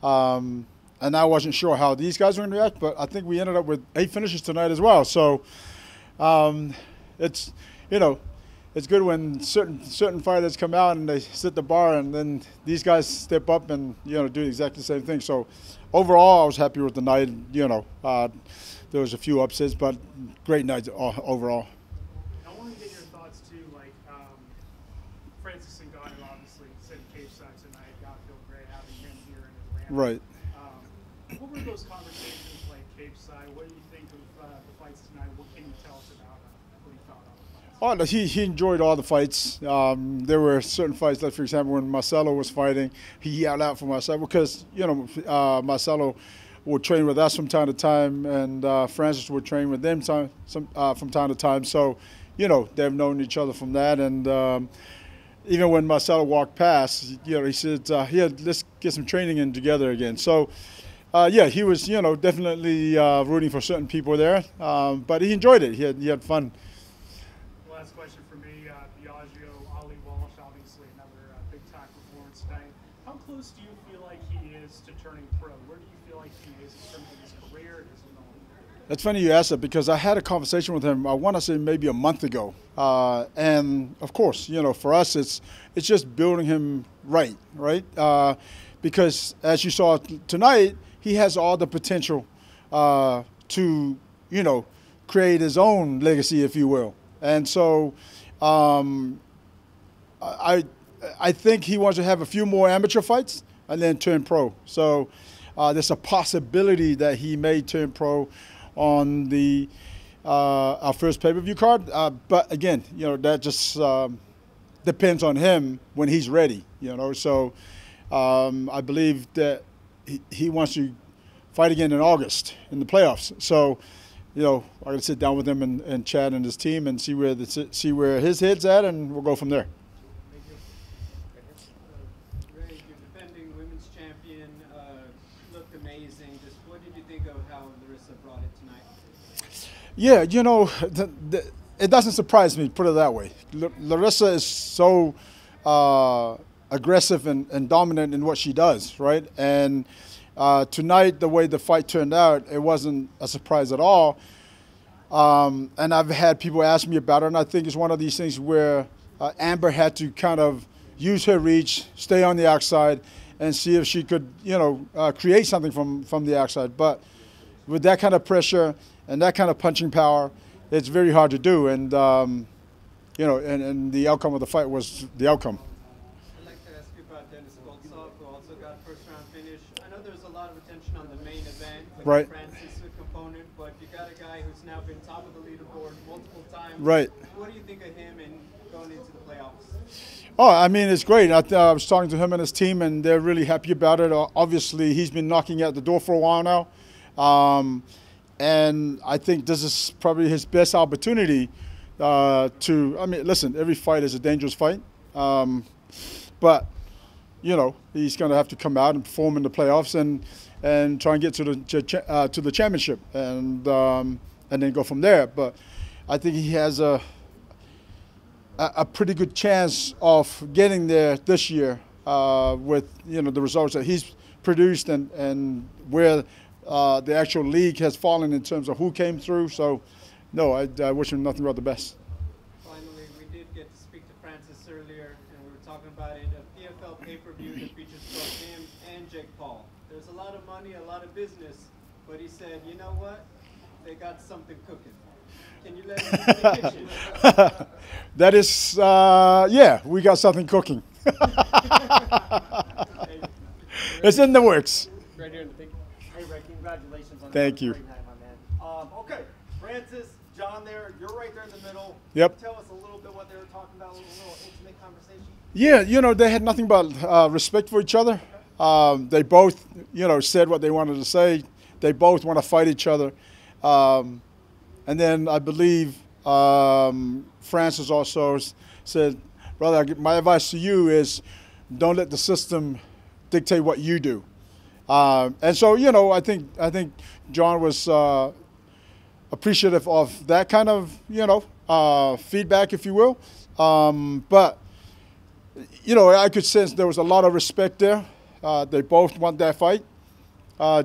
And I wasn't sure how these guys were going to react, but I think we ended up with 8 finishes tonight as well. So it's, you know, it's good when certain fighters come out and they set the bar, and then these guys step up and, you know, do exactly the same thing. So overall, I was happy with the night. You know, there was a few upsets, but great night overall. I want to get your thoughts too. Like Francis and God obviously said cage side tonight. God feel great having him here in Atlanta. Right. What were those conversations like cage side? What do you think of the fights tonight? What can you tell us about what he thought of the fights? Oh, no, he enjoyed all the fights. There were certain fights, like for example, when Marcelo was fighting, he yelled out for Marcelo because, you know, Marcelo would train with us from time to time, and Francis would train with them from time to time. So, you know, they've known each other from that. And even when Marcelo walked past, you know, he said, "Yeah, let's get some training in together again." So, yeah, he was, you know, definitely rooting for certain people there, but he enjoyed it. He had fun. Last question for me, Biagio, Ali Walsh, obviously another big-time performance tonight. How close do you feel like he is to turning pro? Where do you feel like he is in terms of his career, his development? That's funny you asked that because I had a conversation with him, I want to say maybe a month ago. And, of course, you know, for us it's just building him right? Because, as you saw tonight, he has all the potential to, you know, create his own legacy, if you will. And so I think he wants to have a few more amateur fights and then turn pro. So there's a possibility that he may turn pro on our first pay-per-view card. But again, you know, that just depends on him when he's ready, you know. So I believe that he wants to fight again in August in the playoffs. So, you know, I got to sit down with him and chat and his team and see where his head's at, and we'll go from there. Thank you. Ray, you're defending women's champion. Looked amazing. Just what did you think of how Larissa brought it tonight? Yeah, you know, it doesn't surprise me, put it that way. Larissa is so aggressive and dominant in what she does, right? And tonight, the way the fight turned out, it wasn't a surprise at all. And I've had people ask me about it, and I think it's one of these things where Amber had to kind of use her reach, stay on the outside, and see if she could, you know, create something from the outside. But with that kind of pressure and that kind of punching power, it's very hard to do. And, you know, and the outcome of the fight was the outcome. I'd like to ask you about Dennis Goltsov, who also got first-round finish. I know there's a lot of attention on the main event with Right. the Francis component, but you got a guy who's now been top of the leaderboard multiple times. Right. What do you think of him and going into the playoffs? Oh, I mean, it's great. I was talking to him and his team, and they're really happy about it. Obviously, he's been knocking at the door for a while now. And I think this is probably his best opportunity I mean, listen, every fight is a dangerous fight. But, you know, he's going to have to come out and perform in the playoffs and try and get to the championship and then go from there. But I think he has a pretty good chance of getting there this year with, you know, the results that he's produced and where the actual league has fallen in terms of who came through. So, no, I wish him nothing but the best. Finally, we did get to speak to Francis earlier, and we were talking about it, a PFL pay-per-view that features both him and Jake Paul. There's a lot of money, a lot of business, but he said, you know what? They got something cooking. Can you let him into the kitchen? That is, yeah, we got something cooking. It's in the works. Right here in the picture. Hey, Ray, congratulations on Thank you. Great night, my man. Okay, Francis, John there, you're right there in the middle. Yep. Tell us a little bit what they were talking about, a little intimate conversation. Yeah, you know, they had nothing but respect for each other. They both, you know, said what they wanted to say. They both want to fight each other. And then I believe Francis also said, brother, my advice to you is don't let the system dictate what you do. And so, you know, I think John was appreciative of that kind of, you know, feedback, if you will. But, you know, I could sense there was a lot of respect there. They both want that fight.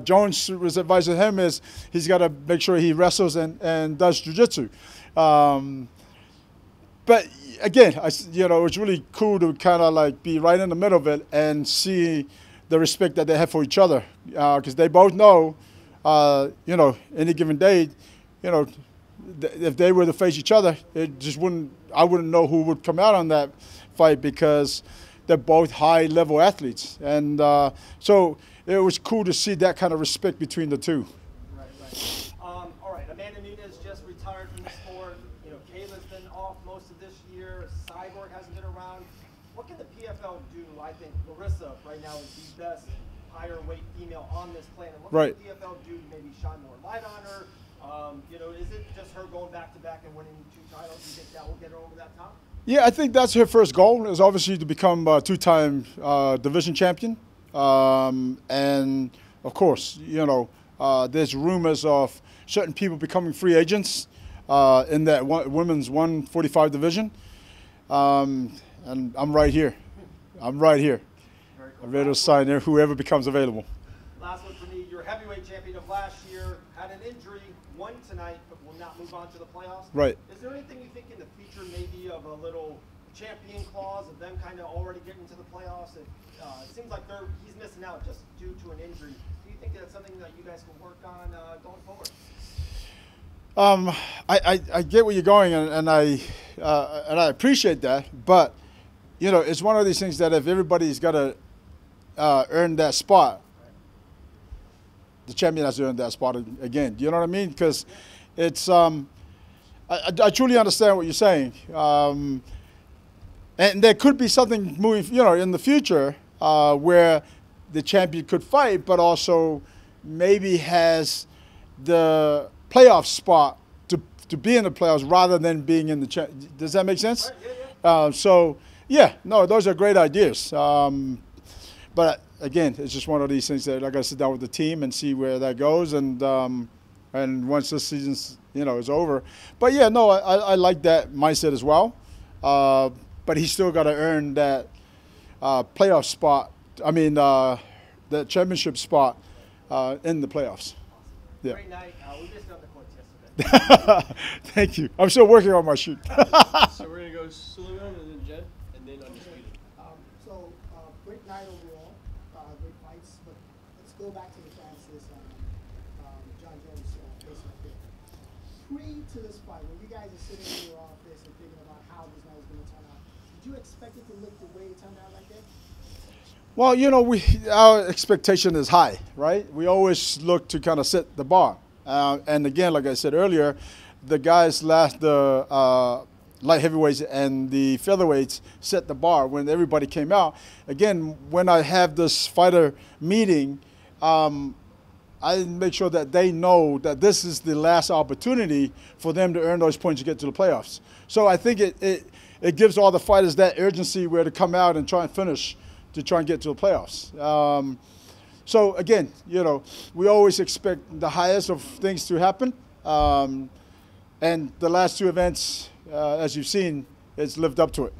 Jones' advice to him is he's got to make sure he wrestles and does jiu-jitsu. But again, it's really cool to kind of like be right in the middle of it and see the respect that they have for each other, because they both know, any given day, if they were to face each other, I wouldn't know who would come out on that fight, because they're both high-level athletes, and so it was cool to see that kind of respect between the two. Right. All right. Amanda Nunes just retired from the sport. Kayla's been off most of this year. Cyborg hasn't been around. What can the PFL do? I think Larissa right now is the best higher weight female on this planet. What can the PFL do to maybe shine more light on her? Is it just her going back to back and winning 2 titles? Do you think that will get her over that top? Yeah, I think that's her first goal, is obviously to become a 2-time division champion. And of course, there's rumors of certain people becoming free agents in that women's 145 division. And I'm right here. I'm right here. Very cool. I'm ready to sign there, whoever becomes available. Last one for me. Your heavyweight champion of last year had an injury, won tonight, but will not move on to the playoffs. Right. Is there anything you think in the future maybe of a little champion clause of them kind of already getting to the playoffs? It seems like he's missing out just due to an injury. Do you think that's something that you guys can work on going forward? I get where you're going, and I appreciate that, but it's one of these things that if everybody's got to earn that spot, the champion has to earn that spot again. Do you know what I mean? Because it's I truly understand what you're saying, and there could be something moving, in the future where the champion could fight, but also maybe has the playoff spot to be in the playoffs rather than being in the does that make sense? Right, yeah. Those are great ideas. But again, it's just one of these things that I got to sit down with the team and see where that goes, and once this season's is over. But yeah, no, I like that mindset as well. But he's still got to earn that playoff spot. I mean, the championship spot in the playoffs. Yeah. Great night. We missed it on the courts yesterday. Thank you. I'm still working on my shoot. So we're going to go Sullivan and then Jen, and then Undisputed. Great night overall, great fights, but let's go back to the Francis John Jones facing up there. Pre to this fight, when you guys are sitting in your office and thinking about how this night is going to turn out, did you expect it to look the way it turned out like that? Well, our expectation is high, right? We always look to kind of set the bar. And again, like I said earlier, the guys the light heavyweights and the featherweights set the bar when everybody came out. Again, when I have this fighter meeting, I make sure that they know that this is the last opportunity for them to earn those points to get to the playoffs. So I think it gives all the fighters that urgency where to come out and try and finish to try and get to the playoffs. So again, we always expect the highest of things to happen. And the last 2 events, as you've seen, it's lived up to it.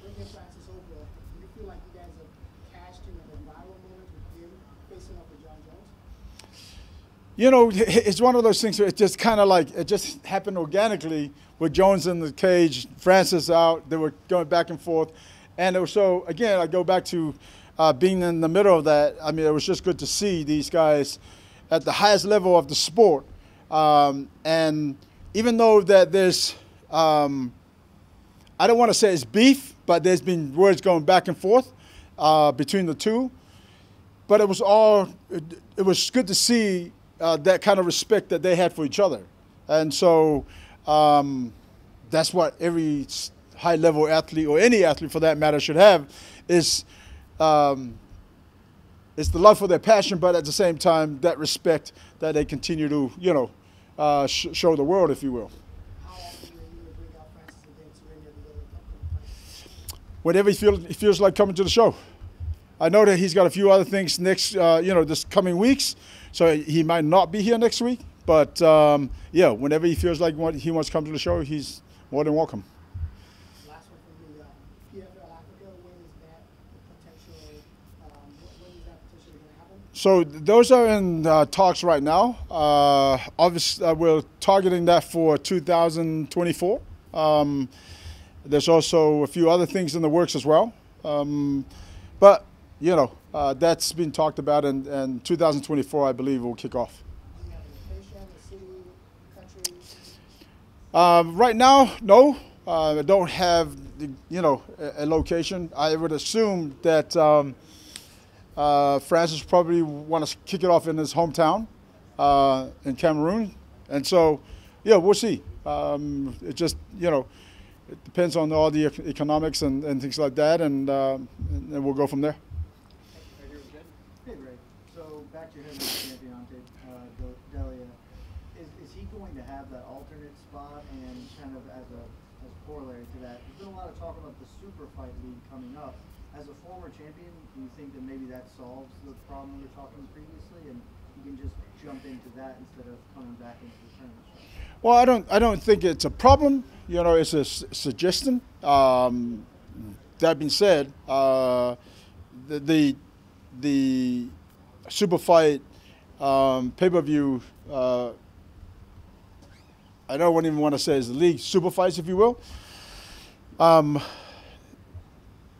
Bringing Francis over, do you feel like you guys have cashed in a viral moment with him facing up with John Jones? It's one of those things where it just kind of like, it just happened organically with Jones in the cage, Francis out, they were going back and forth. And it was so, again, I go back to being in the middle of that. I mean, it was just good to see these guys at the highest level of the sport. And even though that there's, I don't want to say it's beef, but there's been words going back and forth between the two. But it was good to see that kind of respect that they had for each other. And so that's what every high-level athlete, or any athlete for that matter, should have, is it's the love for their passion, but at the same time, that respect that they continue to, show the world, if you will. How often do you bring out Francis again to any of the other upcoming fights? Whenever he feels like coming to the show. I know that he's got a few other things next, this coming weeks, so he might not be here next week. But yeah, whenever he feels like he wants to come to the show, he's more than welcome. Last one from me, PFL Africa, when is that potential? When is that potentially going to happen? So those are in talks right now. Obviously, we're targeting that for 2024. There's also a few other things in the works as well. But, you know, that's been talked about, and 2024, I believe, will kick off. Do you have a location, a city, country? Right now, no. I don't have, you know, a location. I would assume that Francis probably want to kick it off in his hometown in Cameroon. And so, yeah, we'll see. It just, you know, it depends on all the economics and things like that, and we'll go from there. Hey, Ray. So back to your heavyweight champion, Delia. Is he going to have that alternate spot? And kind of as corollary to that, there's been a lot of talk about the super fight league coming up. As a former champion, do you think that maybe that solves the problem we were talking previously, and you can just jump into that instead of coming back into the tournament? Well, I don't think it's a problem. You know, it's a suggestion. That being said, the super fight pay-per-view. I don't even want to say it's the league super fights, if you will.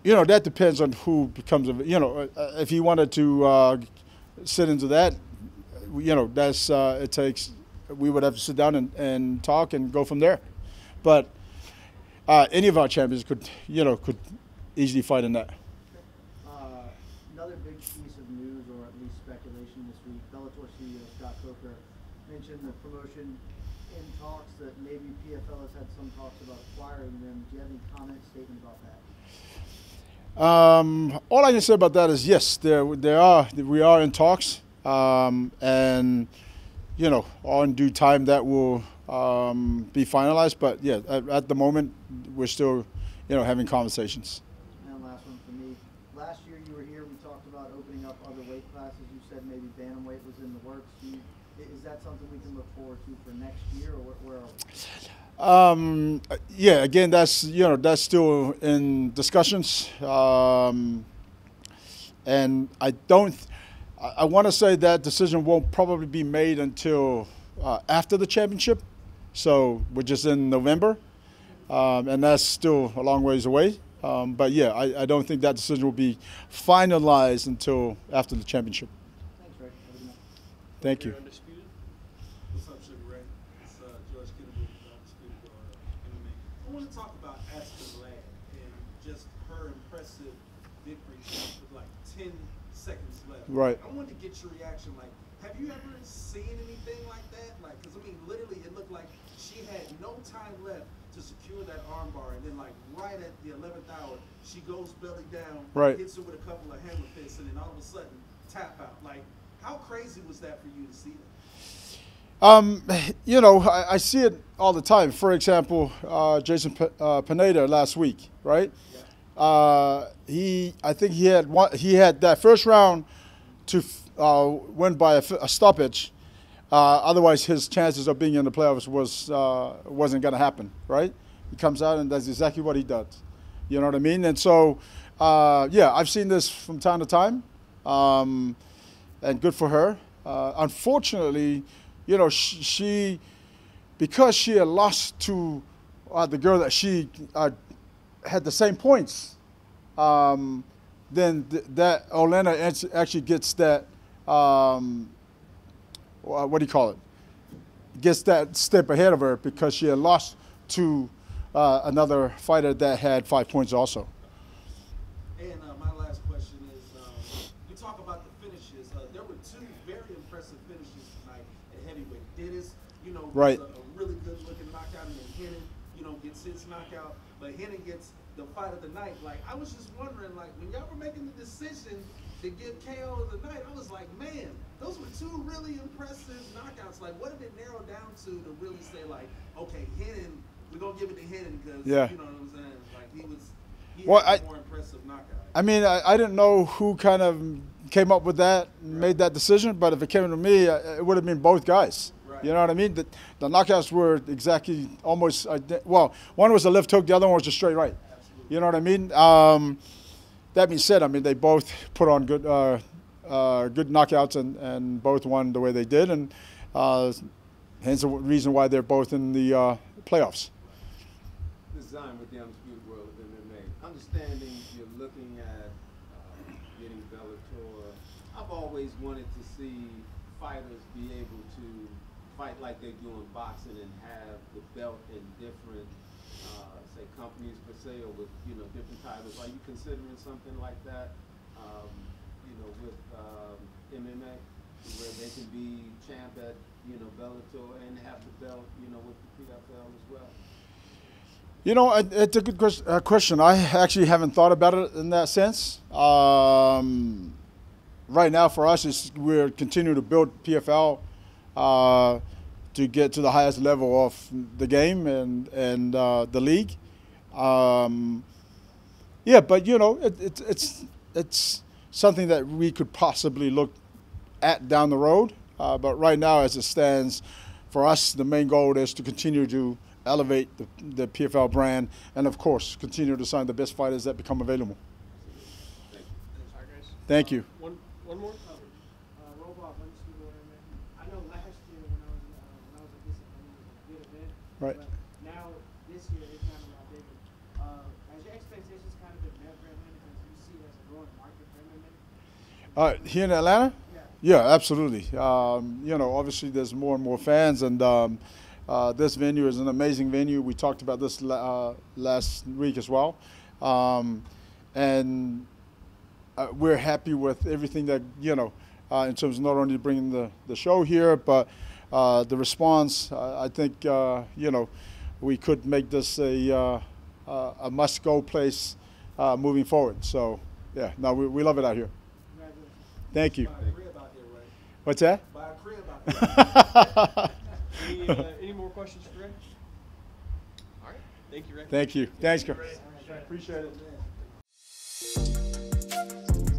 You know, that depends on who becomes, you know, if he wanted to sit into that, you know, that's, it takes, we would have to sit down and talk and go from there. But any of our champions could, you know, could easily fight in that. Another big piece of news, or at least speculation this week, Bellator CEO Scott Coker mentioned the promotion in talks, that maybe PFL has had some talks about acquiring them. Do you have any comment, statement about that? All I can say about that is yes, we are in talks, and you know, in due time that will be finalized. But yeah, at the moment we're still, you know, having conversations. And last one for me. Last year you were here. We talked about opening up other weight classes. You said maybe bantamweight was in the works. Is that something we can look forward to for next year, or where are we? Yeah, again, that's, you know, that's still in discussions, and I want to say that decision won't probably be made until after the championship. So we're just in November, and that's still a long ways away. But yeah, I don't think that decision will be finalized until after the championship. Thanks, Ray. Thank you. What's up, Sugar Ray? It's George Kennedy with Undisputed MMA. I want to talk about Aspen Ladd and just her impressive victory with like 10 seconds left. Right. I wanted to get your reaction. Like, have you ever seen anything like that? Like, because I mean, literally, it looked like she had no time left to secure that armbar, and then like right at the 11th hour, she goes belly down, right, hits her with a couple of hammer fists, and then all of a sudden tap out. Like, how crazy was that for you to see that? You know, I see it all the time. For example, Jason Pineda last week, right? Yeah. I think he had that first round to win by a stoppage. Otherwise, his chances of being in the playoffs wasn't going to happen, right? He comes out and does exactly what he does. You know what I mean? And so, yeah, I've seen this from time to time, and good for her. Unfortunately, you know, because she had lost to the girl that she had the same points, then that Olena actually gets that, what do you call it? Gets that step ahead of her because she had lost to another fighter that had 5 points also. And my last question is, we talk about the finishes. There were two very impressive finishes tonight at heavyweight. Dennis, you know, right, a really good-looking knockout, and then Hennon, you know, gets his knockout, but Hennon gets the fight of the night. Like, I was just wondering, like, when y'all were making the decision to give KO of the night, I was like, man, those were two really impressive knockouts. Like, what did it narrow down to really say, like, okay, Hennon, we're going to give it to Hennon because, yeah, you know what I'm saying? Like, he well, had a more impressive knockout. I mean, I didn't know who kind of came up with that, made that decision, but if it came to me, it would have been both guys. Right. You know what I mean? The knockouts were exactly almost, well, one was a left hook, the other one was a straight right. Absolutely. You know what I mean? That being said, I mean, they both put on good good knockouts, and both won the way they did, and hence the reason why they're both in the playoffs. Design with the undisputed world of MMA. Understanding you're looking at getting Bellator. I've always wanted to see fighters be able to fight like they do in boxing and have the belt in different, say, companies per se, or with different titles. Are you considering something like that? With MMA, where they can be champ at Bellator and have the belt with the PFL as well? It's a good question. I actually haven't thought about it in that sense. Right now, for us, we're continuing to build PFL to get to the highest level of the game and the league. Yeah, but it's something that we could possibly look at down the road. But right now, as it stands, for us, the main goal is to continue to elevate the PFL brand, and of course, continue to sign the best fighters that become available. Thank you. One more. Robot, I know last year when I was at this event, it was a good event. Right. But now this year it's kind of a lot bigger. Has your expectations kind of been met for MMA because you see it as a growing market for MMA? Here in Atlanta? Yeah, absolutely. Obviously there's more and more fans, and this venue is an amazing venue. We talked about this last week as well. And we're happy with everything that, in terms of not only bringing the show here, but the response. I think, we could make this a must-go place moving forward. So, yeah, no, we love it out here. Thank you. What's that? Buy a crib out there. Any more questions for Ray? All right. Thank you, Ray. Thank you. Thanks, Chris. Appreciate it.